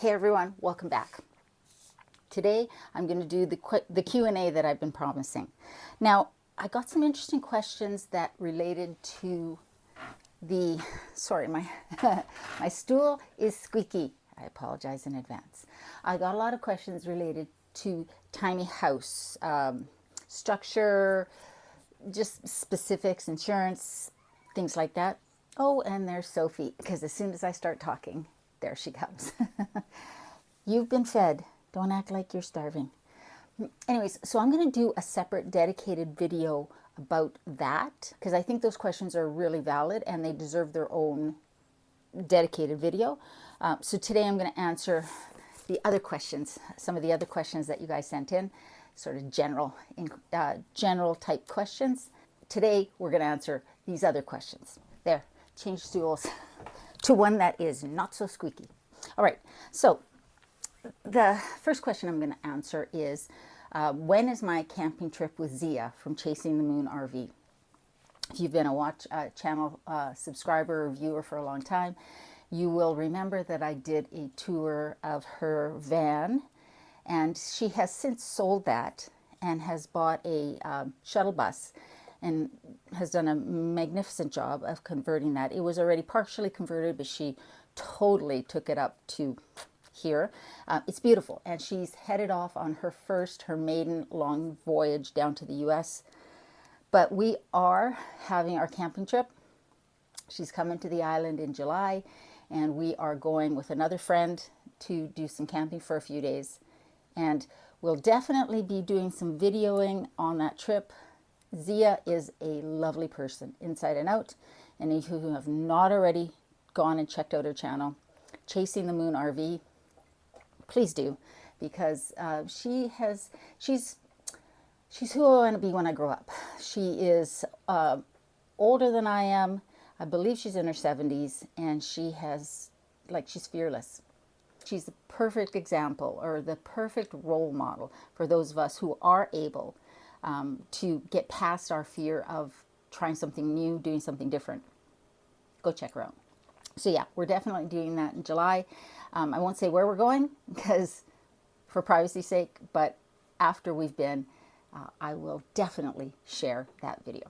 Hey everyone, welcome back. Today I'm going to do the Q&A that I've been promising. Now, I got some interesting questions that related to sorry, my my stool is squeaky. I apologize in advance. I got a lot of questions related to tiny house structure, just specifics, insurance, things like that. Oh, and there's Sophie, because as soon as I start talking, there she comes. You've been fed. Don't act like you're starving. Anyways, so I'm going to do a separate dedicated video about that because I think those questions are really valid and they deserve their own dedicated video. So today I'm going to answer the other questions, some of the other questions that you guys sent in, sort of general type questions. Today we're going to answer these other questions. There, change stools to one that is not so squeaky. All right, so the first question I'm going to answer is, when is my camping trip with Zia from Chasing the Moon RV? If you've been a channel subscriber or viewer for a long time, you will remember that I did a tour of her van, and she has since sold that and has bought a shuttle bus and has done a magnificent job of converting that. It was already partially converted, but she totally took it up to here. It's beautiful, and she's headed off on her maiden long voyage down to the US. But we are having our camping trip. She's coming to the island in July, and we are going with another friend to do some camping for a few days. And we'll definitely be doing some videoing on that trip. Zia is a lovely person, inside and out. And if you have not already gone and checked out her channel, Chasing the Moon RV, please do, because she's who I want to be when I grow up. She is older than I am. I believe she's in her 70s, and she's fearless. She's the perfect example, or the perfect role model for those of us who are able to get past our fear of trying something new, doing something different. Go check her out. So yeah, we're definitely doing that in July. I won't say where we're going because for privacy's sake, but after we've been, I will definitely share that video.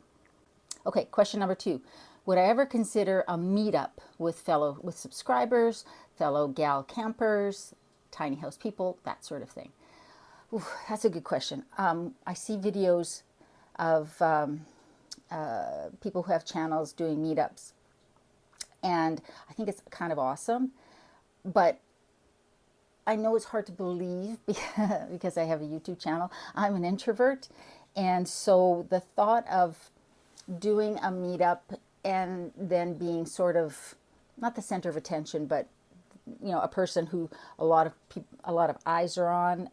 Okay, question number 2. Would I ever consider a meetup with subscribers, fellow gal campers, tiny house people, that sort of thing? Ooh, that's a good question. I see videos of people who have channels doing meetups, and I think it's kind of awesome. But I know it's hard to believe because I have a YouTube channel. I'm an introvert. And so the thought of doing a meetup and then being sort of, not the center of attention, but a person who a lot of eyes are on,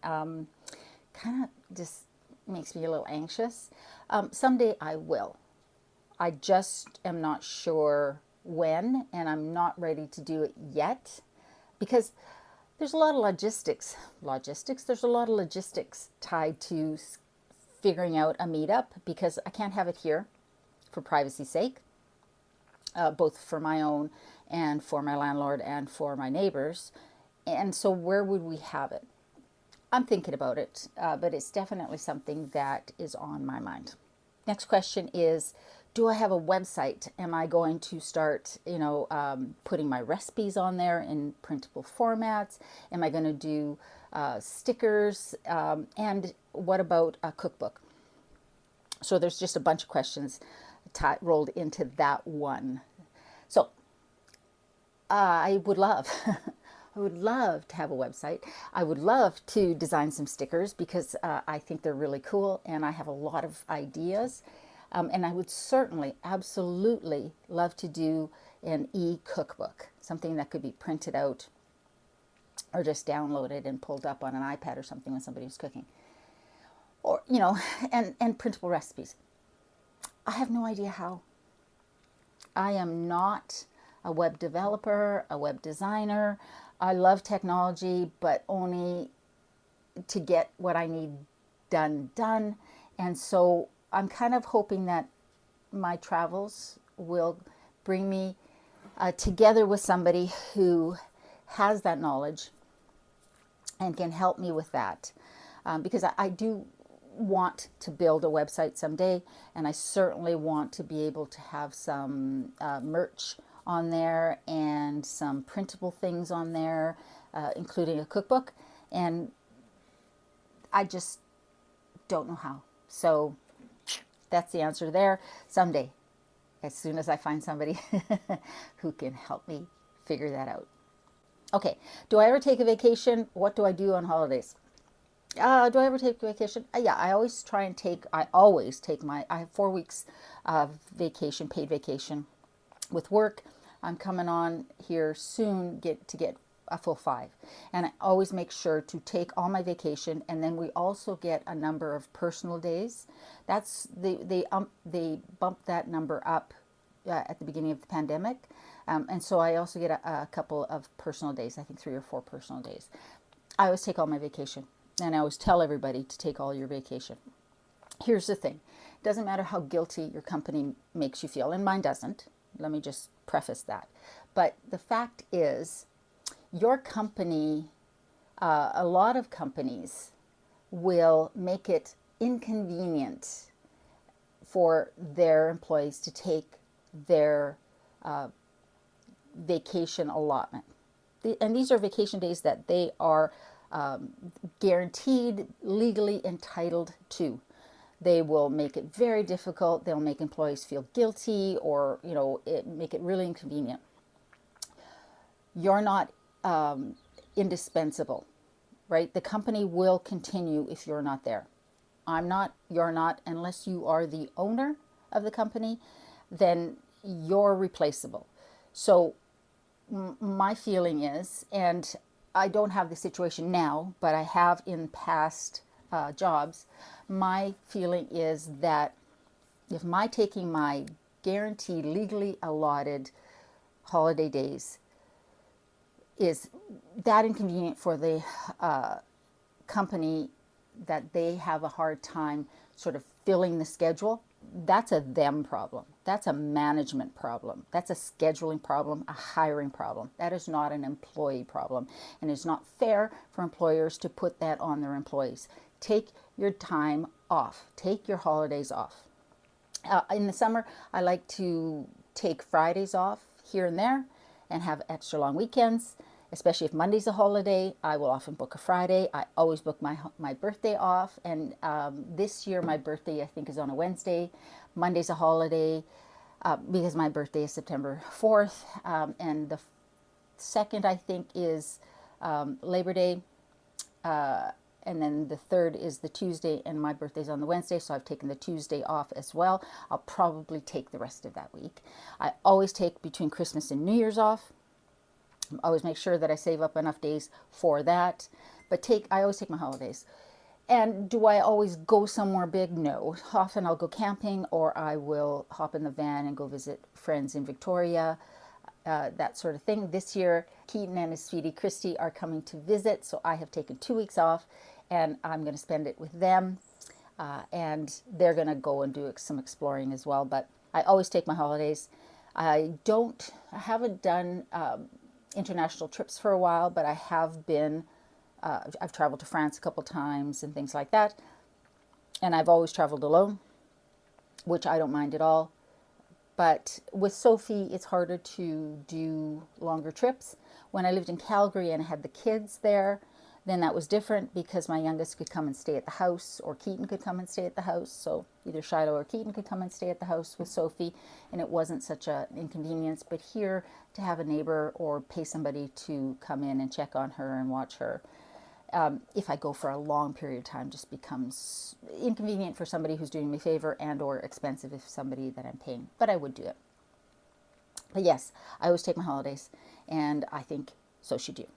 kind of just makes me a little anxious. Someday I will. I just am not sure when, and I'm not ready to do it yet. Because there's a lot of logistics. There's a lot of logistics tied to figuring out a meetup, because I can't have it here for privacy's sake, both for my own and for my landlord and for my neighbors. And so where would we have it? I'm thinking about it, but it's definitely something that is on my mind. Next question is, do I have a website? Am I going to start, putting my recipes on there in printable formats? Am I going to do stickers? And what about a cookbook? So there's just a bunch of questions rolled into that one. So I would love, I would love to have a website. I would love to design some stickers because I think they're really cool, and I have a lot of ideas. And I would certainly, absolutely love to do an e-cookbook, something that could be printed out or just downloaded and pulled up on an iPad or something when somebody's cooking. Or, and printable recipes. I have no idea how. I am not a web developer, a web designer. I love technology, but only to get what I need done. And so I'm kind of hoping that my travels will bring me together with somebody who has that knowledge and can help me with that, because I do want to build a website someday, and I certainly want to be able to have some merch on there and some printable things on there, including a cookbook, and I just don't know how. So that's the answer there. Someday, as soon as I find somebody who can help me figure that out. Okay, do I ever take a vacation? What do I do on holidays? Do I ever take a vacation? Yeah, I always I have 4 weeks of vacation, paid vacation. With work, I'm coming on here soon to get a full 5. And I always make sure to take all my vacation, and then we also get a number of personal days. They bumped that number up at the beginning of the pandemic. And so I also get a couple of personal days, I think 3 or 4 personal days. I always take all my vacation, and I always tell everybody to take all your vacation. Here's the thing. It doesn't matter how guilty your company makes you feel, and mine doesn't. Let me just preface that. But the fact is, your company, a lot of companies will make it inconvenient for their employees to take their vacation allotment. And these are vacation days that they are guaranteed, legally entitled to. They will make it very difficult. They'll make employees feel guilty, or make it really inconvenient. You're not indispensable, right? The company will continue if you're not there. I'm not, you're not, unless you are the owner of the company, then you're replaceable. So my feeling is, and I don't have the situation now, but I have in past jobs, my feeling is that if my taking my guaranteed, legally allotted holiday days is that inconvenient for the company, that they have a hard time sort of filling the schedule, that's a them problem. That's a management problem. That's a scheduling problem, a hiring problem. That is not an employee problem. And it's not fair for employers to put that on their employees. Take your time off. Take your holidays off. In the summer, I like to take Fridays off here and there and have extra long weekends. Especially if Monday's a holiday, I will often book a Friday. I always book my birthday off. And this year, my birthday, I think, is on a Wednesday. Monday's a holiday because my birthday is September 4th. And the 2nd, I think, is Labor Day. And then the 3rd is the Tuesday, and my birthday's on the Wednesday, so I've taken the Tuesday off as well. I'll probably take the rest of that week. I always take between Christmas and New Year's off. I always make sure that I save up enough days for that. But I always take my holidays. And do I always go somewhere big? No. Often I'll go camping, or I will hop in the van and go visit friends in Victoria, that sort of thing. This year, Keaton and his sweetie Christy are coming to visit, so I have taken 2 weeks off, and I'm going to spend it with them. And they're going to go and do some exploring as well. But I always take my holidays. I haven't done international trips for a while, but I have been, I've traveled to France a couple times and things like that. And I've always traveled alone, which I don't mind at all. But with Sophie, it's harder to do longer trips. When I lived in Calgary and I had the kids there, then that was different because my youngest could come and stay at the house, or Keaton could come and stay at the house. So either Shiloh or Keaton could come and stay at the house with Sophie, and it wasn't such an inconvenience. But here, to have a neighbor or pay somebody to come in and check on her and watch her, if I go for a long period of time, just becomes inconvenient for somebody who's doing me a favor, and or expensive if somebody that I'm paying. But I would do it. But yes, I always take my holidays, and I think so should you.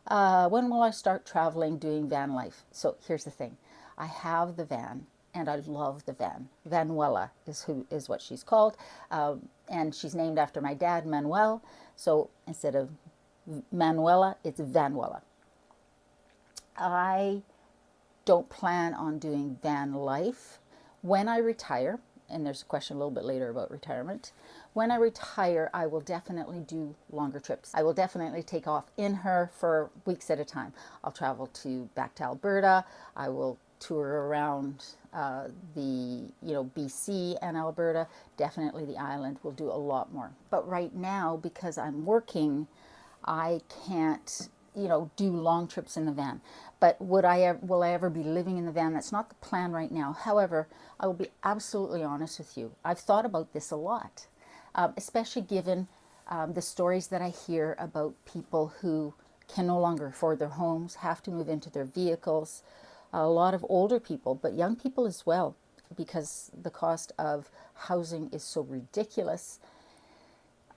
When will I start traveling, doing van life? So here's the thing. I have the van, and I love the van. Vanuela is what she's called. And she's named after my dad, Manuel. So instead of Manuela, it's Vanuela. I don't plan on doing van life. When I retire, and there's a question a little bit later about retirement. When I retire, I will definitely do longer trips. I will definitely take off in her for weeks at a time. I'll travel back to Alberta. I will tour around BC and Alberta. Definitely the island. We'll do a lot more. But right now, because I'm working, I can't do long trips in the van. But will I ever be living in the van? That's not the plan right now. However, I will be absolutely honest with you. I've thought about this a lot, especially given the stories that I hear about people who can no longer afford their homes, have to move into their vehicles. A lot of older people, but young people as well, because the cost of housing is so ridiculous.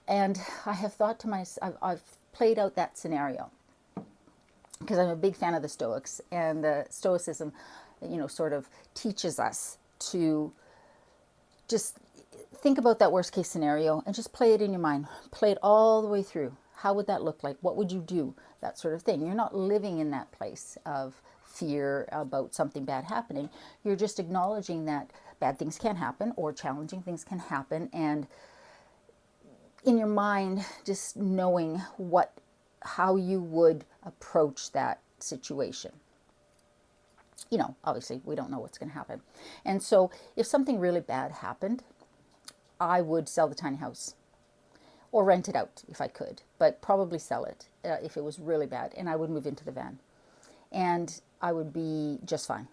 And I have thought to myself, I've played out that scenario, because I'm a big fan of the Stoics, and the Stoicism, sort of teaches us to just think about that worst case scenario and just play it in your mind. Play it all the way through. How would that look like? What would you do? That sort of thing. You're not living in that place of fear about something bad happening. You're just acknowledging that bad things can happen or challenging things can happen, and in your mind, just knowing how you would approach that situation. Obviously we don't know what's going to happen. And so if something really bad happened, I would sell the tiny house or rent it out if I could, but probably sell it if it was really bad, and I would move into the van. And I would be just fine.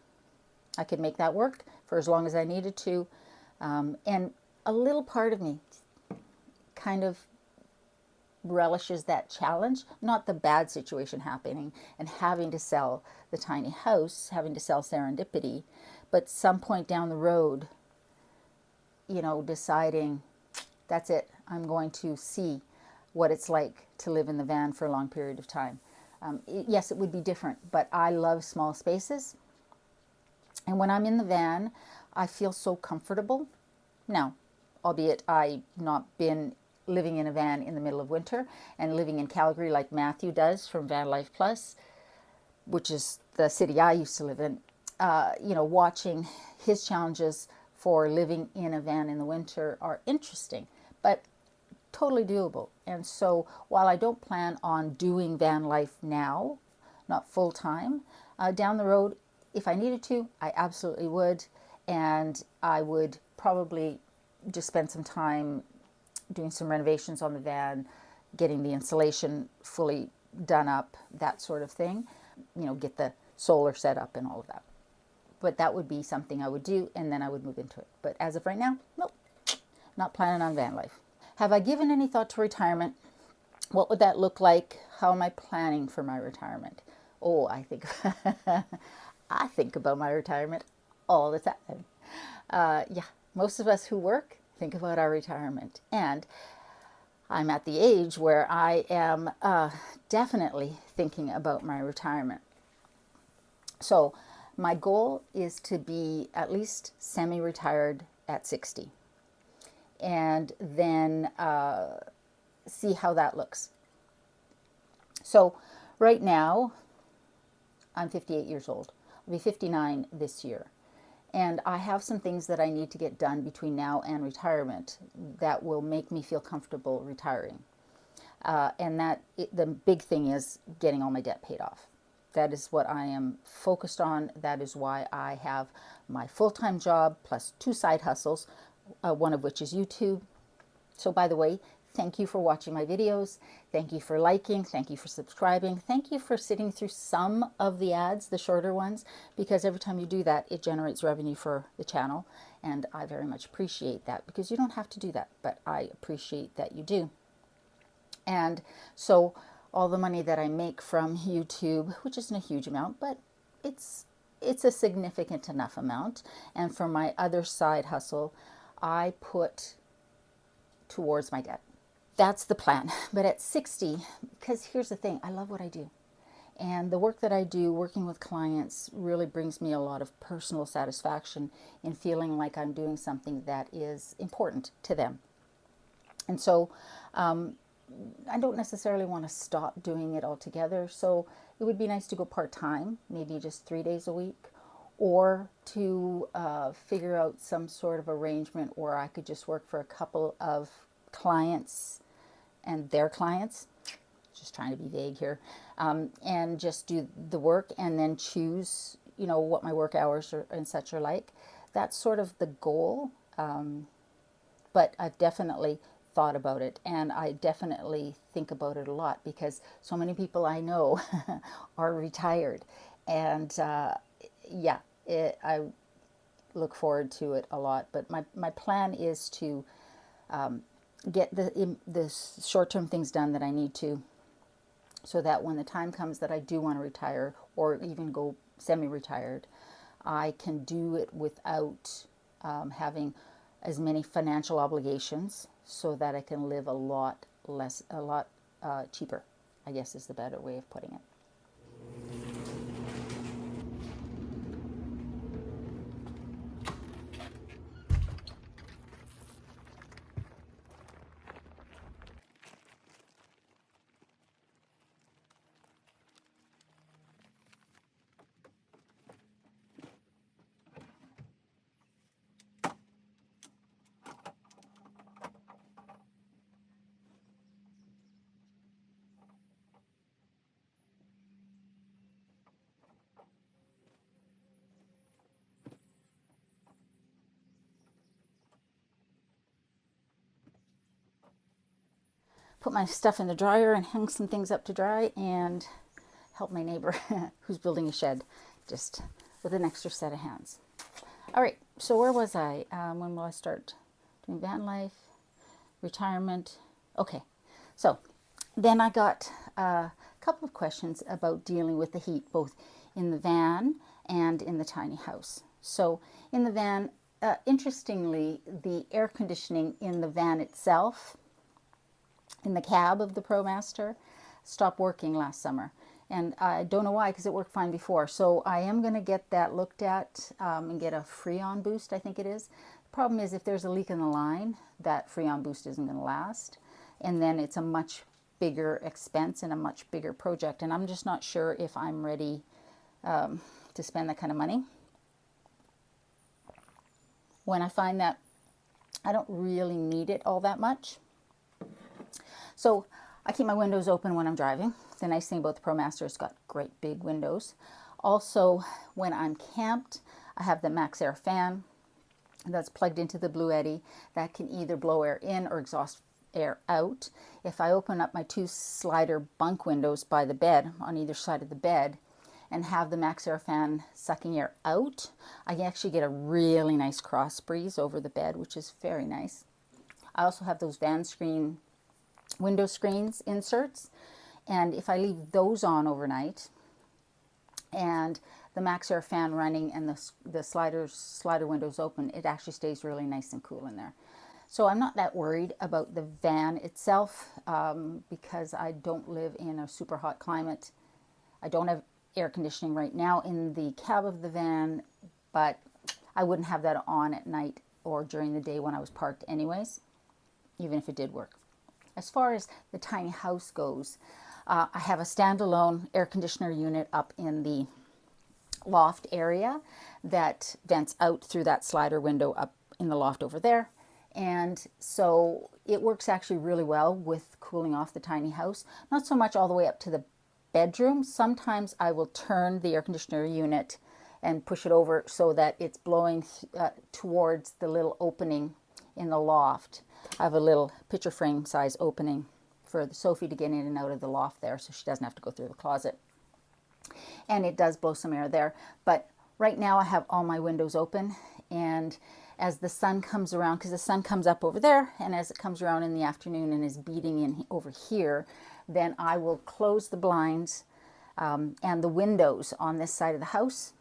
I could make that work for as long as I needed to. And a little part of me kind of relishes that challenge, not the bad situation happening and having to sell the tiny house, having to sell serendipity, but some point down the road, deciding that's it. I'm going to see what it's like to live in the van for a long period of time. Yes, it would be different, but I love small spaces. And when I'm in the van, I feel so comfortable. Now, albeit I've not been living in a van in the middle of winter and living in Calgary like Matthew does from Van Life Plus, which is the city I used to live in, watching his challenges for living in a van in the winter are interesting, but totally doable. And so while I don't plan on doing van life now, not full time, down the road, if I needed to, I absolutely would. And I would probably just spend some time doing some renovations on the van, getting the insulation fully done up, that sort of thing, get the solar set up and all of that. But that would be something I would do, and then I would move into it. But as of right now, nope, not planning on van life. Have I given any thought to retirement? What would that look like? How am I planning for my retirement? Oh, I think about my retirement all the time. Yeah, most of us who work think about our retirement. And I'm at the age where I am definitely thinking about my retirement. So my goal is to be at least semi-retired at 60. And then see how that looks. So right now, I'm 58 years old. I'll be 59 this year. And I have some things that I need to get done between now and retirement that will make me feel comfortable retiring. The big thing is getting all my debt paid off. That is what I am focused on. That is why I have my full-time job plus 2 side hustles, one of which is YouTube. So by the way, thank you for watching my videos. Thank you for liking. Thank you for subscribing. Thank you for sitting through some of the ads, the shorter ones, because every time you do that, it generates revenue for the channel. And I very much appreciate that, because you don't have to do that, but I appreciate that you do. And so all the money that I make from YouTube, which isn't a huge amount, but it's a significant enough amount. And for my other side hustle, I put towards my debt. That's the plan. But at 60, because here's the thing, I love what I do. And the work that I do, working with clients, really brings me a lot of personal satisfaction in feeling like I'm doing something that is important to them. And so I don't necessarily want to stop doing it altogether. So it would be nice to go part-time, maybe just 3 days a week, or to figure out some sort of arrangement where I could just work for a couple of clients and their clients, just trying to be vague here, and just do the work and then choose, you know, what my work hours are, and such are like. That's sort of the goal. But I've definitely thought about it, and I definitely think about it a lot because so many people I know are retired, and yeah, I look forward to it a lot. But my plan is to get the short-term things done that I need to, so that when the time comes that I do want to retire or even go semi-retired, I can do it without having as many financial obligations, so that I can live a lot cheaper, I guess is the better way of putting it. Put my stuff in the dryer and hang some things up to dry and help my neighbor who's building a shed, just with an extra set of hands. All right, so where was I? When will I start doing van life, retirement? Okay, so then I got a couple of questions about dealing with the heat, both in the van and in the tiny house. So in the van, interestingly, the air conditioning in the van itself, in the cab of the ProMaster, stopped working last summer. And I don't know why, because it worked fine before. So I am going to get that looked at and get a Freon boost, I think it is. The problem is if there's a leak in the line, that Freon boost isn't going to last. And then it's a much bigger expense and a much bigger project. And I'm just not sure if I'm ready to spend that kind of money. When I find that I don't really need it all that much. So I keep my windows open when I'm driving. The nice thing about the ProMaster, it's got great big windows. Also, when I'm camped, I have the Max Air fan that's plugged into the Blue Eddy that can either blow air in or exhaust air out. If I open up my two slider bunk windows by the bed, on either side of the bed, and have the Max Air fan sucking air out, I can actually get a really nice cross breeze over the bed, which is very nice. I also have those van screen window screens inserts, and if I leave those on overnight and the Max Air fan running and the slider windows open, it actually stays really nice and cool in there. So I'm not that worried about the van itself because I don't live in a super hot climate. I don't have air conditioning right now in the cab of the van, but I wouldn't have that on at night or during the day when I was parked anyways, even if it did work. As far as the tiny house goes, I have a standalone air conditioner unit up in the loft area that vents out through that slider window up in the loft over there. And so it works actually really well with cooling off the tiny house. Not so much all the way up to the bedroom. Sometimes I will turn the air conditioner unit and push it over so that it's blowing towards the little opening in the loft. I have a little picture frame size opening for Sophie to get in and out of the loft there, so she doesn't have to go through the closet. And it does blow some air there. But right now I have all my windows open, and as the sun comes around, because the sun comes up over there, and as it comes around in the afternoon and is beating in over here, then I will close the blinds and the windows on this side of the house,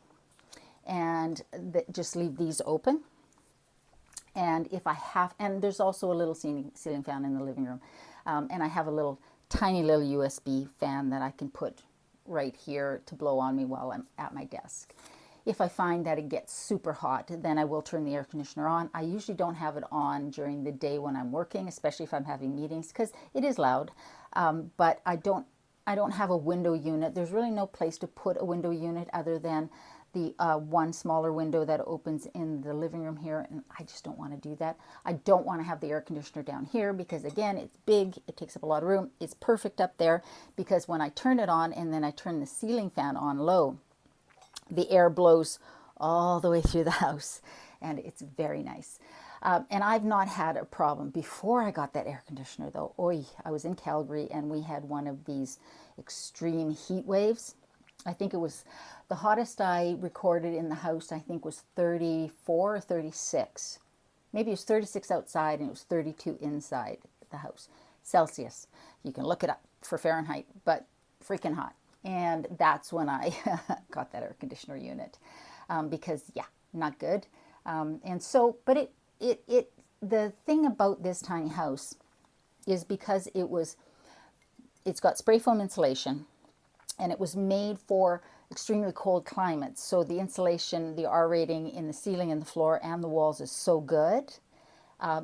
and just leave these open. And if I have, and there's also a little ceiling fan in the living room, and I have a little tiny little USB fan that I can put right here to blow on me while I'm at my desk. If I find that it gets super hot, then I will turn the air conditioner on. I usually don't have it on during the day when I'm working, especially if I'm having meetings, because it is loud. But I don't have a window unit. There's really no place to put a window unit other than the one smaller window that opens in the living room here, and I just don't want to do that. I don't want to have the air conditioner down here because, again, it's big, it takes up a lot of room. It's perfect up there because when I turn it on and then I turn the ceiling fan on low, the air blows all the way through the house, and it's very nice. And I've not had a problem before I got that air conditioner, though. I was in Calgary and we had one of these extreme heat waves. I think it was the hottest I recorded in the house, I think, was 34 or 36. Maybe it was 36 outside and it was 32 inside the house. Celsius. You can look it up for Fahrenheit, but freaking hot. And that's when I got that air conditioner unit because, yeah, not good. And so, but the thing about this tiny house is because it's got spray foam insulation, and it was made for extremely cold climates. So the insulation, the R rating in the ceiling and the floor and the walls is so good.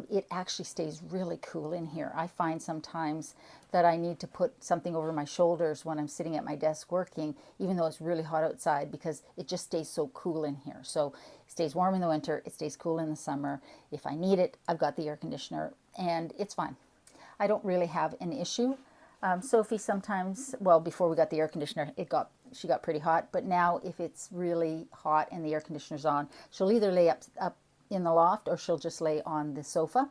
It actually stays really cool in here. I find sometimes that I need to put something over my shoulders when I'm sitting at my desk working, even though it's really hot outside, because it just stays so cool in here. So it stays warm in the winter, it stays cool in the summer. If I need it, I've got the air conditioner, and it's fine. I don't really have an issue. Sophie sometimes, well, before we got the air conditioner, she got pretty hot, but now if it's really hot and the air conditioner's on, she'll either lay up in the loft or she'll just lay on the sofa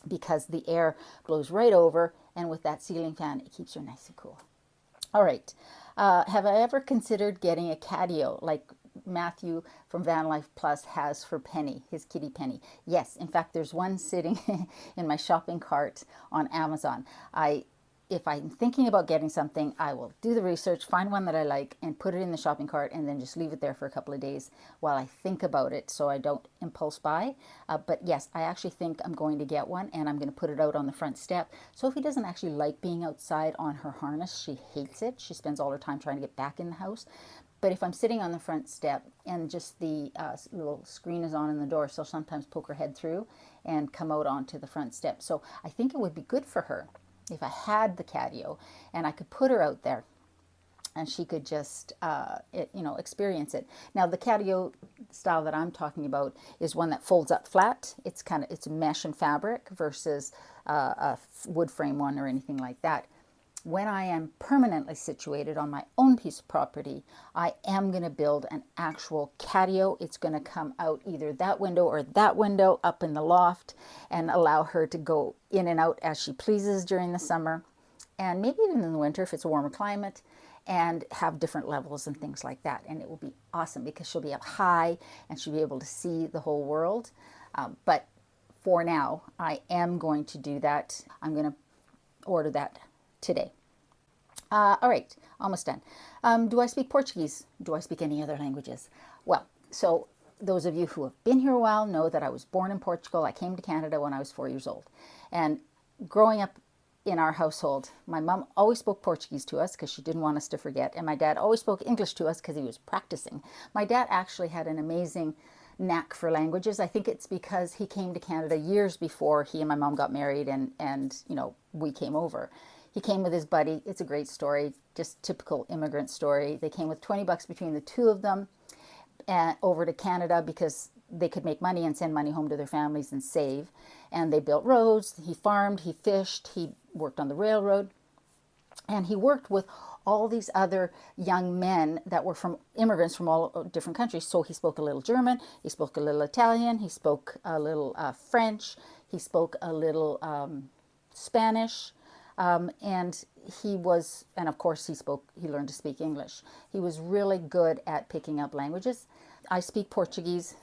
because the air blows right over, and with that ceiling fan, it keeps her nice and cool. All right. Have I ever considered getting a catio like Matthew from Van Life Plus has for Penny, his kitty Penny? Yes. In fact, there's one sitting in my shopping cart on Amazon. If I'm thinking about getting something, I will do the research, find one that I like, and put it in the shopping cart, and then just leave it there for a couple of days while I think about it so I don't impulse buy. But yes, I actually think I'm going to get one, and I'm going to put it out on the front step. Sophie doesn't actually like being outside on her harness. She hates it. She spends all her time trying to get back in the house. But if I'm sitting on the front step and just the little screen is on in the door, she'll sometimes poke her head through and come out onto the front step. So I think it would be good for her if I had the catio and I could put her out there and she could just, experience it. Now, the catio style that I'm talking about is one that folds up flat. It's mesh and fabric versus a wood frame one or anything like that. When I am permanently situated on my own piece of property, I am going to build an actual catio. It's going to come out either that window or that window up in the loft and allow her to go in and out as she pleases during the summer, and maybe even in the winter if it's a warmer climate, and have different levels and things like that. And it will be awesome because she'll be up high and she'll be able to see the whole world. But for now, I am going to do that. I'm going to order that today. All right, almost done. Do I speak Portuguese? Do I speak any other languages? Well, so those of you who have been here a while know that I was born in Portugal. I came to Canada when I was 4 years old. And growing up in our household, my mom always spoke Portuguese to us because she didn't want us to forget. And my dad always spoke English to us because he was practicing. My dad actually had an amazing knack for languages. I think it's because he came to Canada years before he and my mom got married and we came over. He came with his buddy. It's a great story, just typical immigrant story. They came with $20 between the two of them over to Canada because they could make money and send money home to their families and save. And they built roads. He farmed, he fished, he worked on the railroad. And he worked with all these other young men that were from immigrants from all different countries. So he spoke a little German, he spoke a little Italian, he spoke a little French, he spoke a little Spanish. And of course he learned to speak English. He was really good at picking up languages. I speak Portuguese.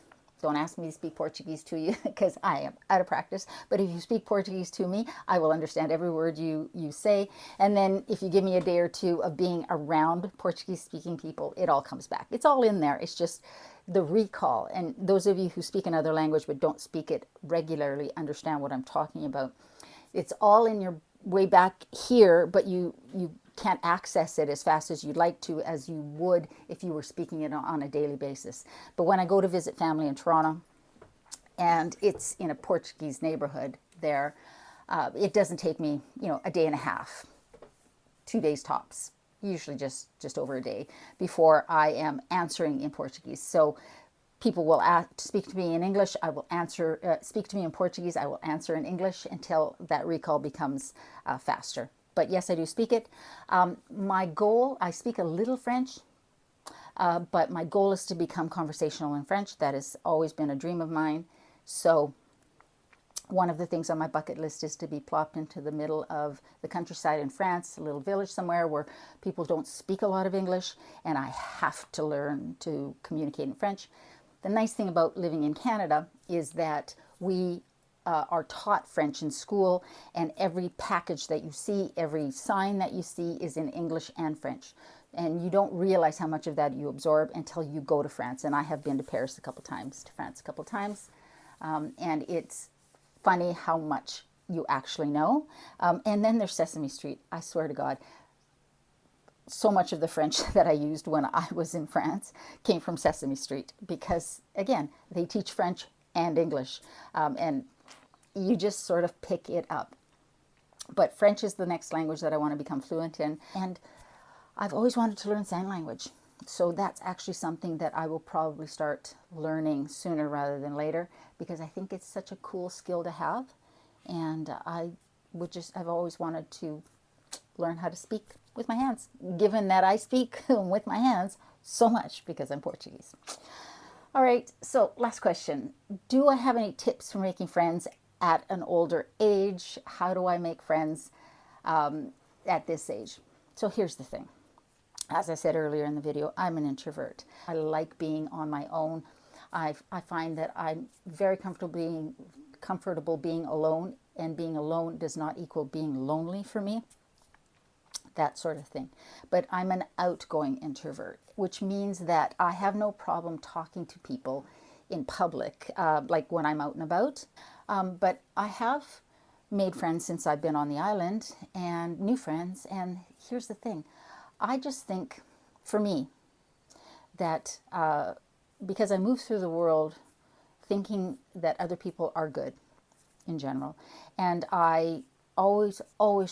Don't ask me to speak Portuguese to you because I am out of practice. But if you speak Portuguese to me, I will understand every word you say. And then if you give me a day or two of being around Portuguese speaking people, it all comes back. It's all in there. It's just the recall. And those of you who speak another language but don't speak it regularly understand what I'm talking about. It's all in your way back here, but you can't access it as fast as you'd like to, as you would if you were speaking it on a daily basis. But when I go to visit family in Toronto, and it's in a Portuguese neighborhood there, it doesn't take me, a day and a half, 2 days tops, usually just over a day before I am answering in Portuguese. So people will speak to me in English, I will answer, speak to me in Portuguese, I will answer in English until that recall becomes faster. But yes, I do speak it. My goal, I speak a little French, but my goal is to become conversational in French. That has always been a dream of mine. So one of the things on my bucket list is to be plopped into the middle of the countryside in France, a little village somewhere where people don't speak a lot of English, and I have to learn to communicate in French. The nice thing about living in Canada is that we are taught French in school, and every package that you see, every sign that you see is in English and French. And you don't realize how much of that you absorb until you go to France. And I have been to Paris a couple times, to France a couple times, and it's funny how much you actually know. And then there's Sesame Street. I swear to God, so much of the French that I used when I was in France came from Sesame Street because, again, they teach French and English, and you just sort of pick it up. But French is the next language that I want to become fluent in, and I've always wanted to learn sign language. So that's actually something that I will probably start learning sooner rather than later, because I think it's such a cool skill to have. And I've always wanted to learn how to speak with my hands, given that I speak with my hands so much because I'm Portuguese. All right, so last question. Do I have any tips for making friends at an older age? How do I make friends at this age? So here's the thing. As I said earlier in the video, I'm an introvert. I like being on my own. I find that I'm very comfortable being alone, and being alone does not equal being lonely for me, that sort of thing. But I'm an outgoing introvert, which means that I have no problem talking to people in public, like when I'm out and about. But I have made friends since I've been on the island, and new friends. And here's the thing. I just think, for me, that because I move through the world thinking that other people are good in general, and I always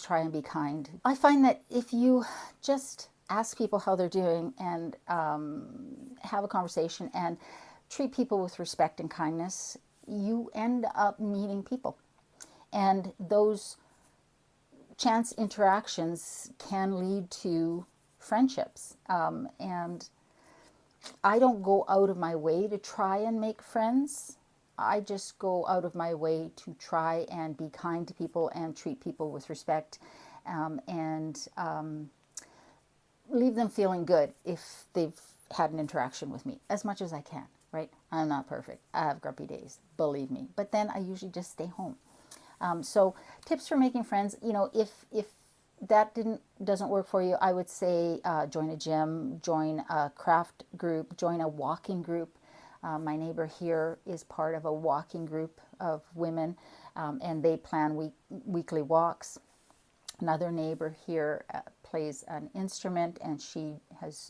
try and be kind. I find that if you just ask people how they're doing and have a conversation and treat people with respect and kindness, you end up meeting people. And those chance interactions can lead to friendships. And I don't go out of my way to try and make friends. I just go out of my way to try and be kind to people and treat people with respect, and leave them feeling good if they've had an interaction with me, as much as I can, right? I'm not perfect. I have grumpy days, believe me. But then I usually just stay home. So tips for making friends, if that doesn't work for you, I would say join a gym, join a craft group, join a walking group. My neighbor here is part of a walking group of women, and they plan weekly walks. Another neighbor here plays an instrument, and she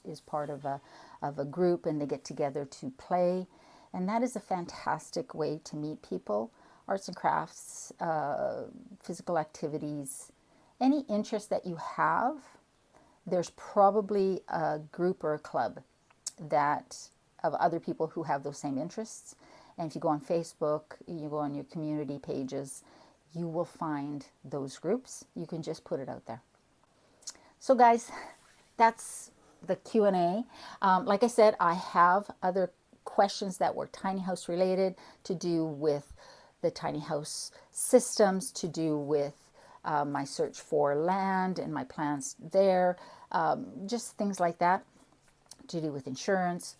is part of a group, and they get together to play. And that is a fantastic way to meet people. Arts and crafts, physical activities, any interest that you have, there's probably a group or a club of other people who have those same interests. And if you go on Facebook, you go on your community pages, you will find those groups. You can just put it out there. So guys, that's the Q&A. Like I said, I have other questions that were tiny house related, to do with the tiny house systems, to do with my search for land and my plans there, just things like that, to do with insurance,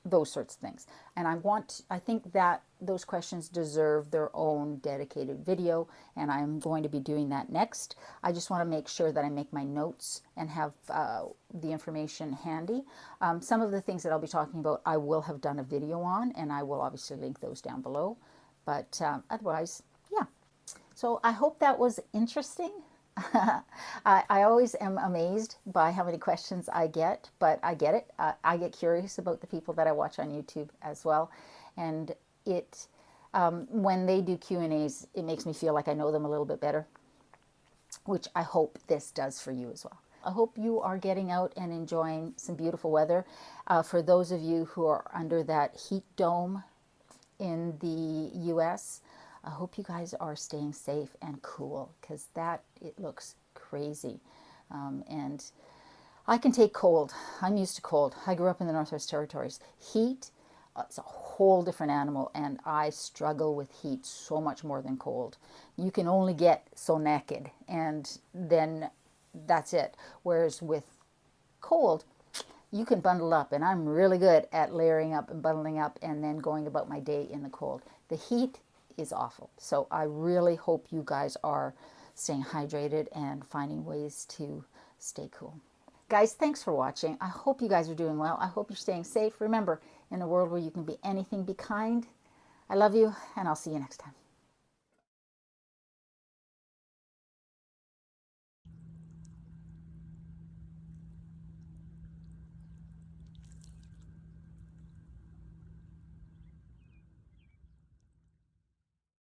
those sorts of things. And I think that those questions deserve their own dedicated video, and I'm going to be doing that next. I just want to make sure that I make my notes and have the information handy. Some of the things that I'll be talking about, I will have done a video on, and I will obviously link those down below. But otherwise, yeah. So I hope that was interesting. I always am amazed by how many questions I get, but I get it. I get curious about the people that I watch on YouTube as well. And when they do Q&As, it makes me feel like I know them a little bit better, which I hope this does for you as well. I hope you are getting out and enjoying some beautiful weather. For those of you who are under that heat dome in the US, I hope you guys are staying safe and cool, because it looks crazy. And I can take cold. I'm used to cold. I grew up in the Northwest Territories. Heat, it's a whole different animal, and I struggle with heat so much more than cold. You can only get so naked, and then that's it. Whereas with cold, you can bundle up, and I'm really good at layering up and bundling up and then going about my day in the cold. The heat is awful. So I really hope you guys are staying hydrated and finding ways to stay cool. Guys, thanks for watching. I hope you guys are doing well. I hope you're staying safe. Remember, in a world where you can be anything, be kind. I love you, and I'll see you next time.